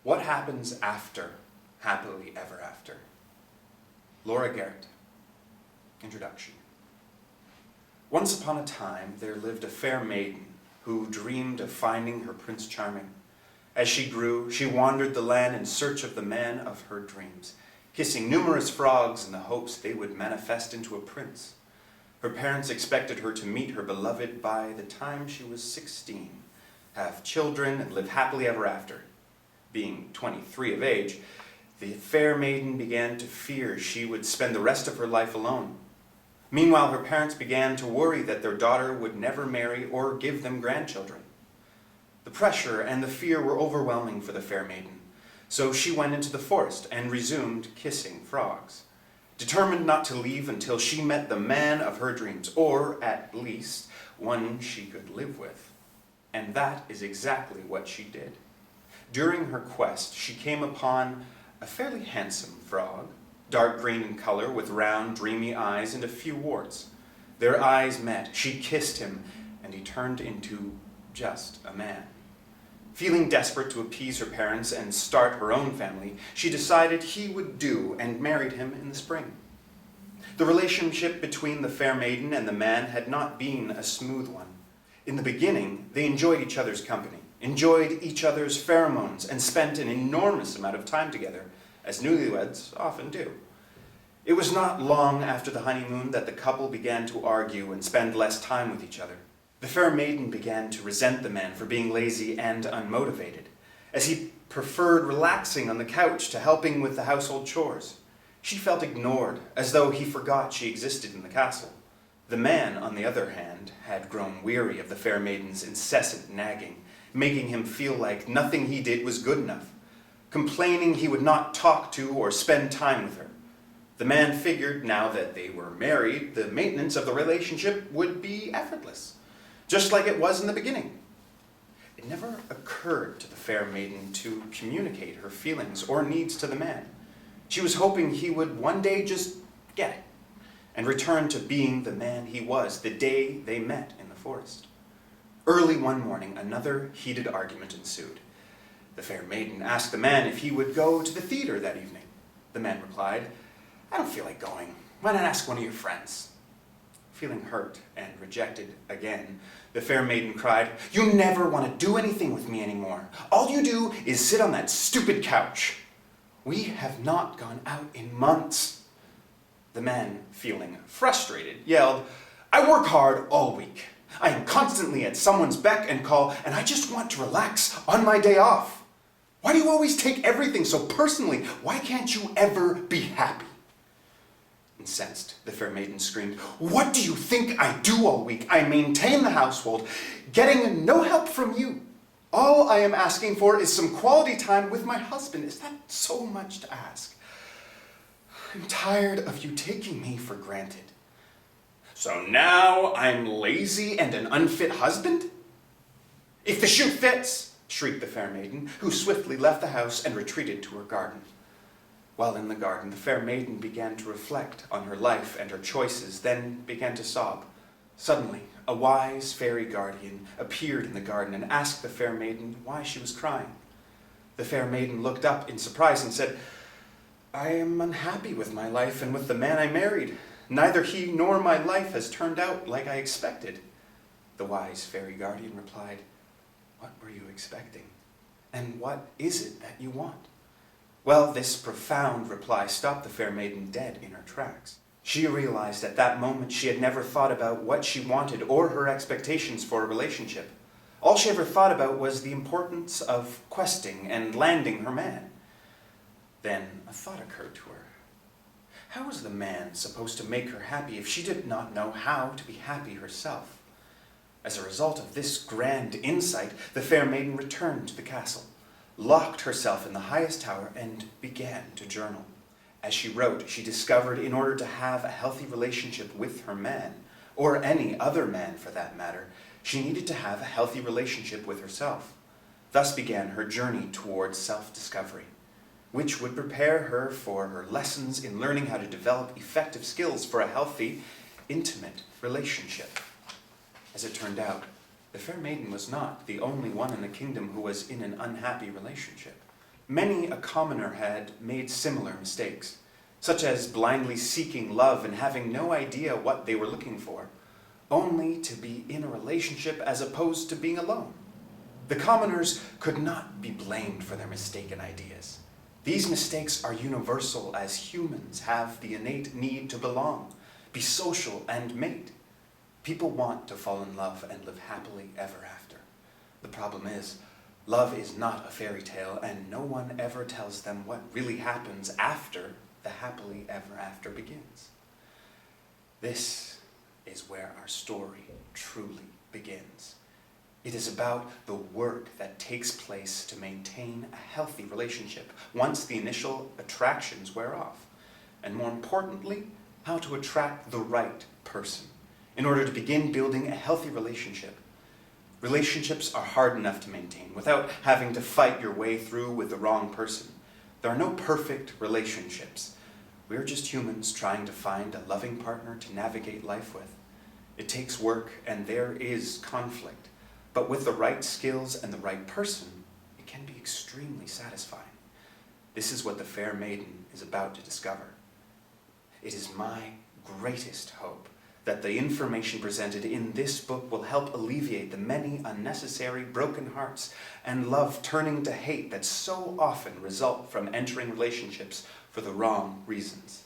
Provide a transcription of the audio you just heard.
What happens after happily ever after? Laura Garrett. Introduction. Once upon a time, there lived a fair maiden who dreamed of finding her Prince Charming. As she grew, she wandered the land in search of the man of her dreams, kissing numerous frogs in the hopes they would manifest into a prince. Her parents expected her to meet her beloved by the time she was 16, have children, and live happily ever after. Being 23 of age, the fair maiden began to fear she would spend the rest of her life alone. Meanwhile, her parents began to worry that their daughter would never marry or give them grandchildren. The pressure and the fear were overwhelming for the fair maiden, so she went into the forest and resumed kissing frogs, determined not to leave until she met the man of her dreams, or at least one she could live with. And that is exactly what she did. During her quest, she came upon a fairly handsome frog, dark green in color with round, dreamy eyes and a few warts. Their eyes met, she kissed him, and he turned into just a man. Feeling desperate to appease her parents and start her own family, she decided he would do and married him in the spring. The relationship between the fair maiden and the man had not been a smooth one. In the beginning, they enjoyed each other's company, enjoyed each other's pheromones, and spent an enormous amount of time together, as newlyweds often do. It was not long after the honeymoon that the couple began to argue and spend less time with each other. The fair maiden began to resent the man for being lazy and unmotivated, as he preferred relaxing on the couch to helping with the household chores. She felt ignored, as though he forgot she existed in the castle. The man, on the other hand, had grown weary of the fair maiden's incessant nagging, making him feel like nothing he did was good enough, complaining he would not talk to or spend time with her. The man figured now that they were married, the maintenance of the relationship would be effortless, just like it was in the beginning. It never occurred to the fair maiden to communicate her feelings or needs to the man. She was hoping he would one day just get it and return to being the man he was the day they met in the forest. Early one morning, another heated argument ensued. The fair maiden asked the man if he would go to the theater that evening. The man replied, "I don't feel like going. Why not ask one of your friends?" Feeling hurt and rejected again, the fair maiden cried, "You never want to do anything with me anymore. All you do is sit on that stupid couch. We have not gone out in months." The man, feeling frustrated, yelled, "I work hard all week. I am constantly at someone's beck and call, and I just want to relax on my day off. Why do you always take everything so personally? Why can't you ever be happy?" Incensed, the fair maiden screamed, "What do you think I do all week? I maintain the household, getting no help from you. All I am asking for is some quality time with my husband. Is that so much to ask? I'm tired of you taking me for granted." "So now I'm lazy and an unfit husband? If the shoe fits," shrieked the fair maiden, who swiftly left the house and retreated to her garden. While in the garden, the fair maiden began to reflect on her life and her choices, then began to sob. Suddenly, a wise fairy guardian appeared in the garden and asked the fair maiden why she was crying. The fair maiden looked up in surprise and said, "I am unhappy with my life and with the man I married. Neither he nor my life has turned out like I expected." The wise fairy guardian replied, "What were you expecting? And what is it that you want?" Well, this profound reply stopped the fair maiden dead in her tracks. She realized at that moment she had never thought about what she wanted or her expectations for a relationship. All she ever thought about was the importance of questing and landing her man. Then a thought occurred to her. How was the man supposed to make her happy if she did not know how to be happy herself? As a result of this grand insight, the fair maiden returned to the castle, locked herself in the highest tower, and began to journal. As she wrote, she discovered in order to have a healthy relationship with her man, or any other man for that matter, she needed to have a healthy relationship with herself. Thus began her journey towards self-discovery, which would prepare her for her lessons in learning how to develop effective skills for a healthy, intimate relationship. As it turned out, the fair maiden was not the only one in the kingdom who was in an unhappy relationship. Many a commoner had made similar mistakes, such as blindly seeking love and having no idea what they were looking for, only to be in a relationship as opposed to being alone. The commoners could not be blamed for their mistaken ideas. These mistakes are universal, as humans have the innate need to belong, be social, and mate. People want to fall in love and live happily ever after. The problem is, love is not a fairy tale, and no one ever tells them what really happens after the happily ever after begins. This is where our story truly begins. It is about the work that takes place to maintain a healthy relationship once the initial attractions wear off, and more importantly, how to attract the right person in order to begin building a healthy relationship. Relationships are hard enough to maintain without having to fight your way through with the wrong person. There are no perfect relationships. We're just humans trying to find a loving partner to navigate life with. It takes work and there is conflict, but with the right skills and the right person, it can be extremely satisfying. This is what the fair maiden is about to discover. It is my greatest hope that the information presented in this book will help alleviate the many unnecessary broken hearts and love turning to hate that so often result from entering relationships for the wrong reasons.